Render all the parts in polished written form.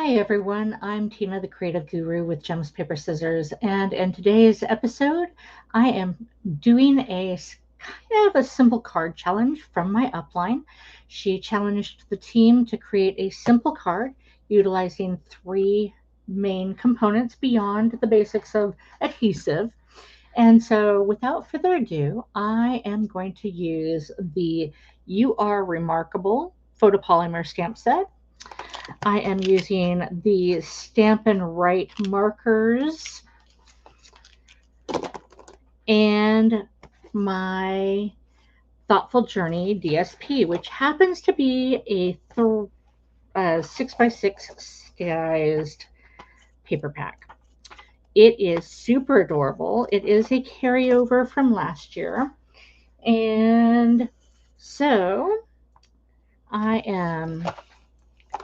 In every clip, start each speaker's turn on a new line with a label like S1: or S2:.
S1: Hi everyone, I'm Tina, the creative guru with Gems, Paper, Scissors, and in today's episode, I am doing kind of a simple card challenge from my upline. She challenged the team to create a simple card utilizing three main components beyond the basics of adhesive. And so, without further ado, I am going to use the You Are Remarkable Photopolymer stamp set. I am using the Stampin' Right markers and my Thoughtful Journey DSP, which happens to be a 6x6 sized paper pack. It is super adorable. It is a carryover from last year. And so I am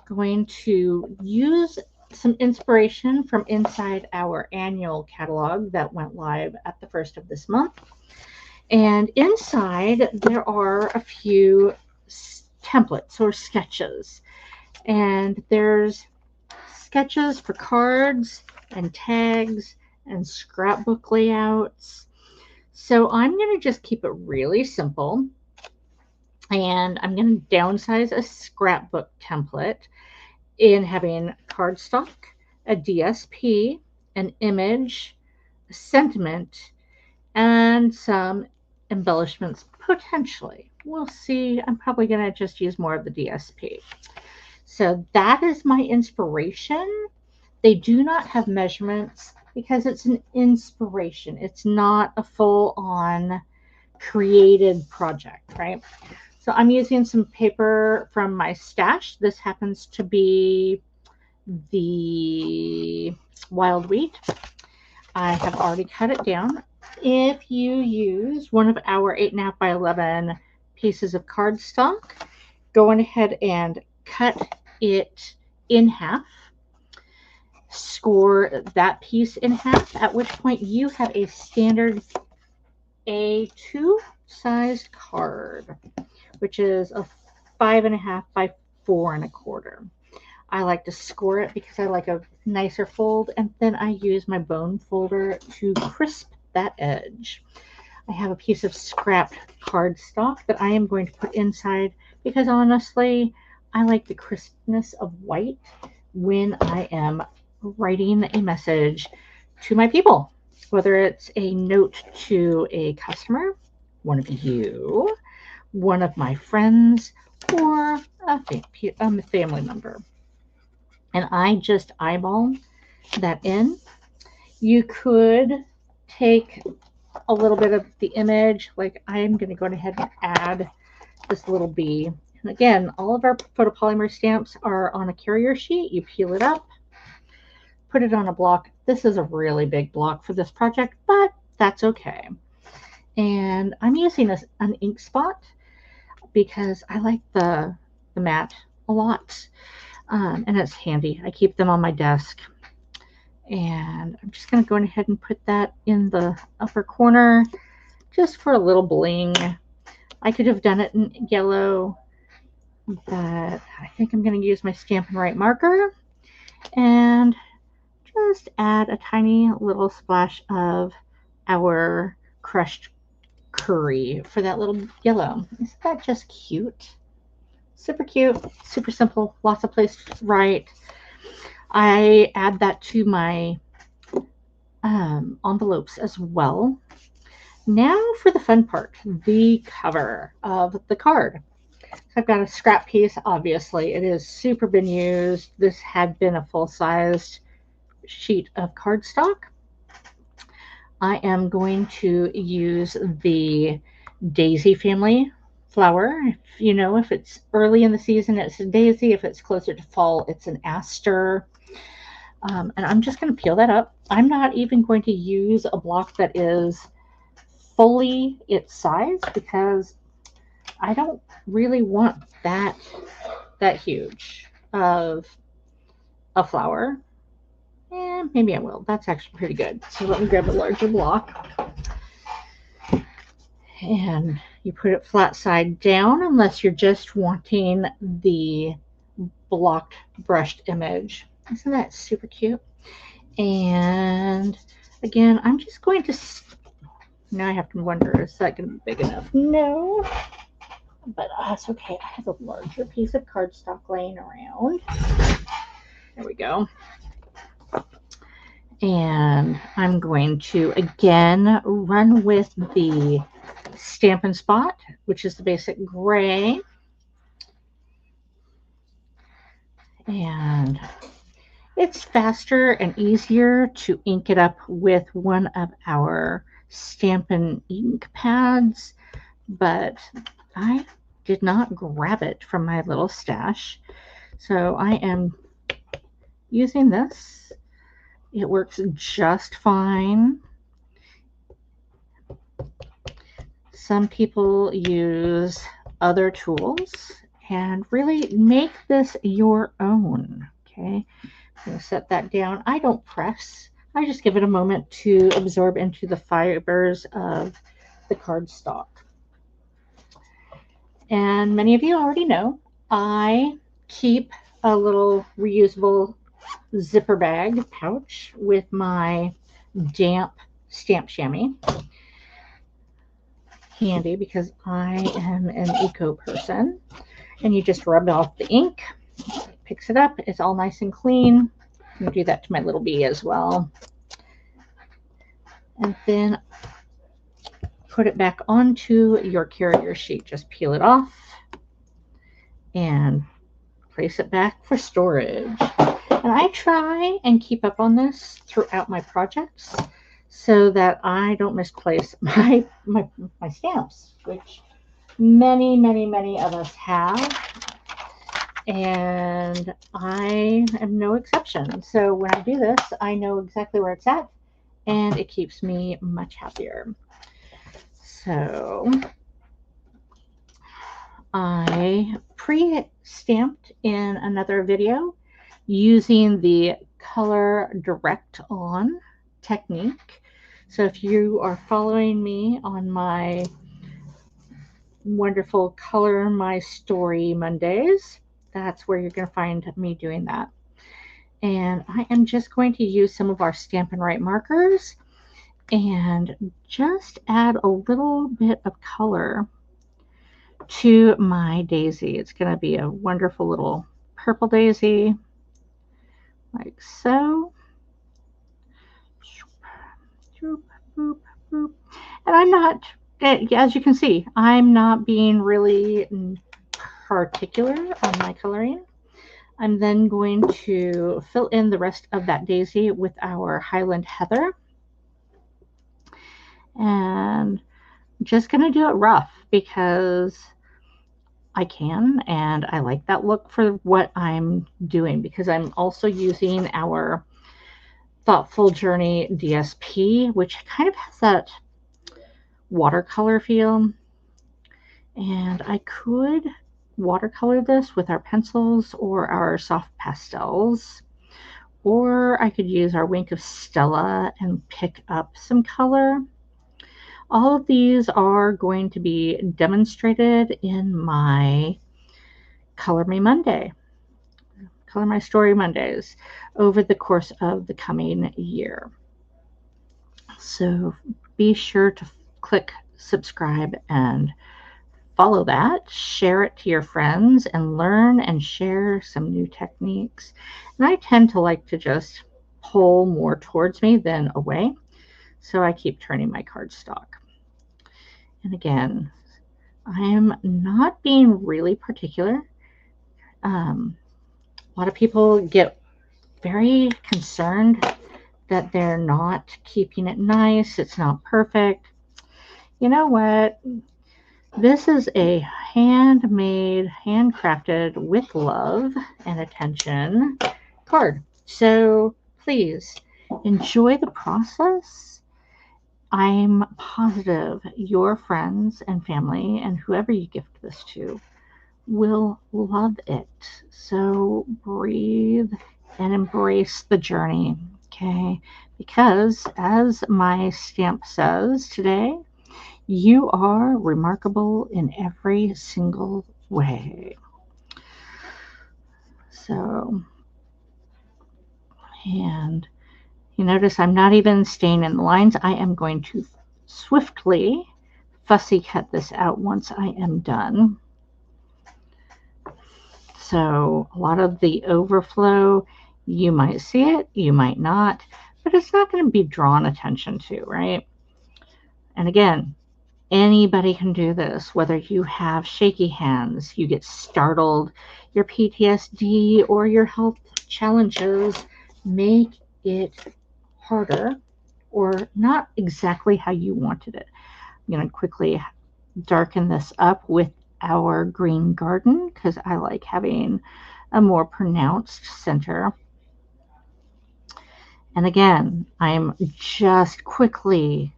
S1: going to use some inspiration from inside our annual catalog that went live at the first of this month. And inside there are a few templates or sketches. And there's sketches for cards and tags and scrapbook layouts. So I'm going to just keep it really simple. And I'm going to downsize a scrapbook template in having cardstock, a DSP, an image, a sentiment, and some embellishments potentially. We'll see. I'm probably going to just use more of the DSP. So that is my inspiration. They do not have measurements because it's an inspiration. It's not a full-on created project, right? So I'm using some paper from my stash. This happens to be the wild wheat. I have already cut it down. If you use one of our 8.5 by 11 pieces of cardstock, go on ahead and cut it in half. Score that piece in half, at which point you have a standard A2 sized card, which is a 5.5 by 4.25. I like to score it because I like a nicer fold, and then I use my bone folder to crisp that edge. I have a piece of scrapped cardstock that I am going to put inside because honestly, I like the crispness of white when I am writing a message to my people, whether it's a note to a customer, one of you, one of my friends, or a family member. And I just eyeball that in. You could take a little bit of the image, like I'm going to go ahead and add this little bee. And again, all of our photopolymer stamps are on a carrier sheet. You peel it up, put it on a block. This is a really big block for this project, but that's okay. And I'm using an ink spot because I like the matte a lot, and it's handy. I keep them on my desk. And I'm just going to go ahead and put that in the upper corner just for a little bling. I could have done it in yellow, but I think I'm going to use my Stampin' Right marker and just add a tiny little splash of our crushed curry for that little yellow. Isn't that just cute? Super cute, super simple, lots of place to write. I add that to my envelopes as well. Now for the fun part, the cover of the card. So I've got a scrap piece, obviously. It is super been used. This had been a full-sized sheet of cardstock. I am going to use the Daisy family flower. If it's early in the season, it's a daisy. If it's closer to fall, it's an aster. And I'm just going to peel that up. I'm not even going to use a block that is fully its size because I don't really want that huge of a flower. And maybe I will. That's actually pretty good. So let me grab a larger block. And you put it flat side down unless you're just wanting the blocked brushed image. Isn't that super cute? And again, I'm just going to, now I have to wonder, is that going to be big enough? No, but that's okay. I have a larger piece of cardstock laying around. There we go. And I'm going to, again, run with the Stampin' Spot, which is the basic gray. And it's faster and easier to ink it up with one of our Stampin' ink pads, but I did not grab it from my little stash. So I am using this. It works just fine. Some people use other tools, and really make this your own. Okay, I'm going to set that down. I don't press. I just give it a moment to absorb into the fibers of the cardstock. And many of you already know I keep a little reusable zipper bag pouch with my damp stamp chamois handy because I am an eco person. And you just rub off the ink, picks it up, it's all nice and clean. I'm going to do that to my little bee as well. And then put it back onto your carrier sheet. Just peel it off and place it back for storage. And I try and keep up on this throughout my projects so that I don't misplace my stamps, which many of us have. And I am no exception. So when I do this, I know exactly where it's at, and it keeps me much happier. So I pre-stamped in another video using the color direct on technique. So if you are following me on my wonderful Color My Story Mondays, that's where you're going to find me doing that. And I am just going to use some of our Stampin' Right markers and just add a little bit of color to my daisy. It's going to be a wonderful little purple daisy, like so. And I'm not, as you can see, I'm not being really particular on my coloring. I'm then going to fill in the rest of that daisy with our Highland Heather. And I'm just going to do it rough because I can, and I like that look for what I'm doing, because I'm also using our Thoughtful Journey DSP, which kind of has that watercolor feel. And I could watercolor this with our pencils or our soft pastels, or I could use our Wink of Stella and pick up some color. All of these are going to be demonstrated in my Color My Story Mondays over the course of the coming year. So be sure to click subscribe and follow that, share it to your friends, and learn and share some new techniques. And I tend to like to just pull more towards me than away, so I keep turning my cardstock. And again, I am not being really particular. A lot of people get very concerned that they're not keeping it nice, it's not perfect. You know what? This is a handmade, handcrafted with love and attention card. So please enjoy the process. I'm positive your friends and family and whoever you gift this to will love it. So breathe and embrace the journey, okay? Because as my stamp says today, you are remarkable in every single way. So And you notice I'm not even staying in the lines. I am going to swiftly fussy cut this out once I am done. So a lot of the overflow, you might see it, you might not, but it's not going to be drawn attention to, right? And again, anybody can do this, whether you have shaky hands, you get startled, your PTSD or your health challenges make it harder or not exactly how you wanted it. I'm going to quickly darken this up with our green garden because I like having a more pronounced center. And again, I'm just quickly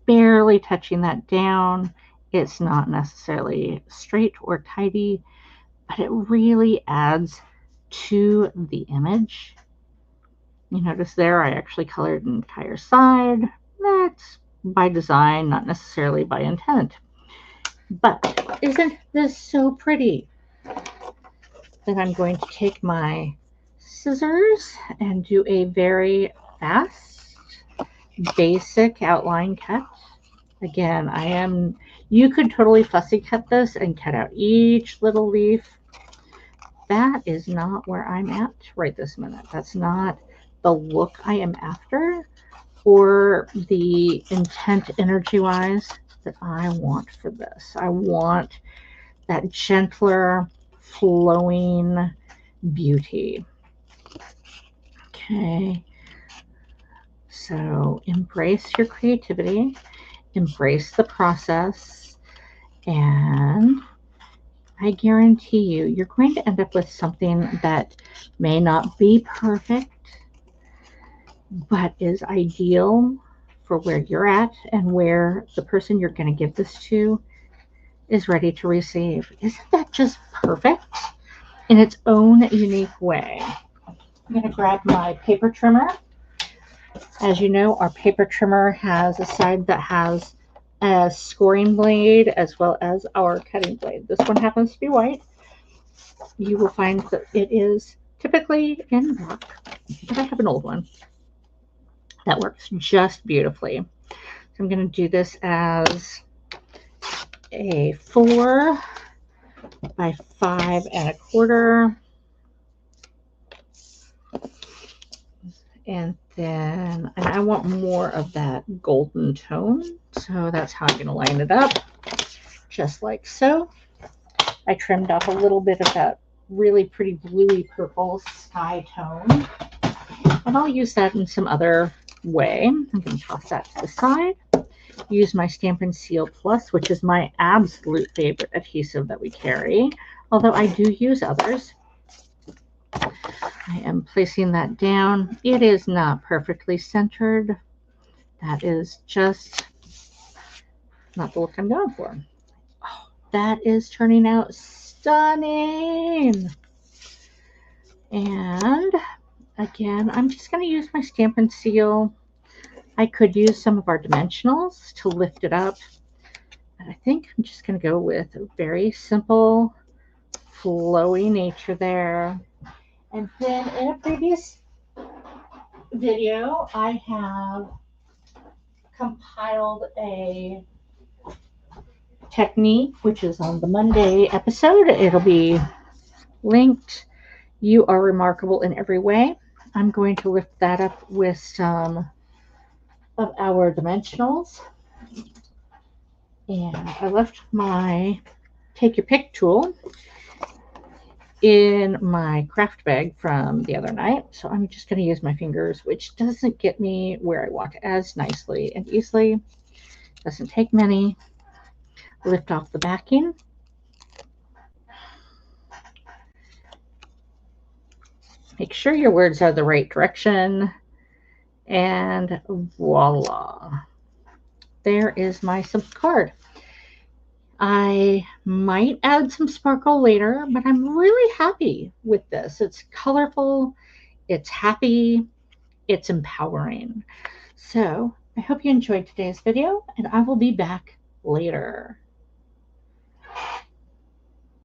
S1: barely touching that down. It's not necessarily straight or tidy, but it really adds to the image. You notice there I actually colored an entire side. That's by design, not necessarily by intent. But isn't this so pretty? Then I'm going to take my scissors and do a very fast, basic outline cut. Again, you could totally fussy cut this and cut out each little leaf. That is not where I'm at right this minute. That's not the look I am after or the intent energy-wise that I want for this. I want that gentler, flowing beauty. Okay, so embrace your creativity, embrace the process, and I guarantee you, you're going to end up with something that may not be perfect, but is ideal for where you're at and where the person you're going to give this to is ready to receive. Isn't that just perfect in its own unique way? I'm going to grab my paper trimmer. As you know, our paper trimmer has a side that has a scoring blade as well as our cutting blade. This one happens to be white. You will find that it is typically in black, but I have an old one that works just beautifully. So I'm going to do this as a 4 by 5 1/4. And then, and I want more of that golden tone. So that's how I'm going to line it up, just like so. I trimmed off a little bit of that really pretty bluey purple sky tone. And I'll use that in some other way. I'm going to toss that to the side. Use my Stampin Seal Plus, which is my absolute favorite adhesive that we carry, although I do use others. I am placing that down. It is not perfectly centered. That is just not the look I'm going for. Oh, that is turning out stunning. And again, I'm just going to use my Stampin Seal. I could use some of our Dimensionals to lift it up. And I think I'm just going to go with a very simple, flowy nature there. And then in a previous video, I have compiled a technique, which is on the Monday episode. It'll be linked. You are remarkable in every way. I'm going to lift that up with some of our Dimensionals. And I left my take your pick tool in my craft bag from the other night. So I'm just going to use my fingers, which doesn't get me where I want as nicely and easily. Doesn't take many. Lift off the backing. Make sure your words are the right direction. And voila. There is my simple card. I might add some sparkle later, but I'm really happy with this. It's colorful, it's happy, it's empowering. So I hope you enjoyed today's video, and I will be back later.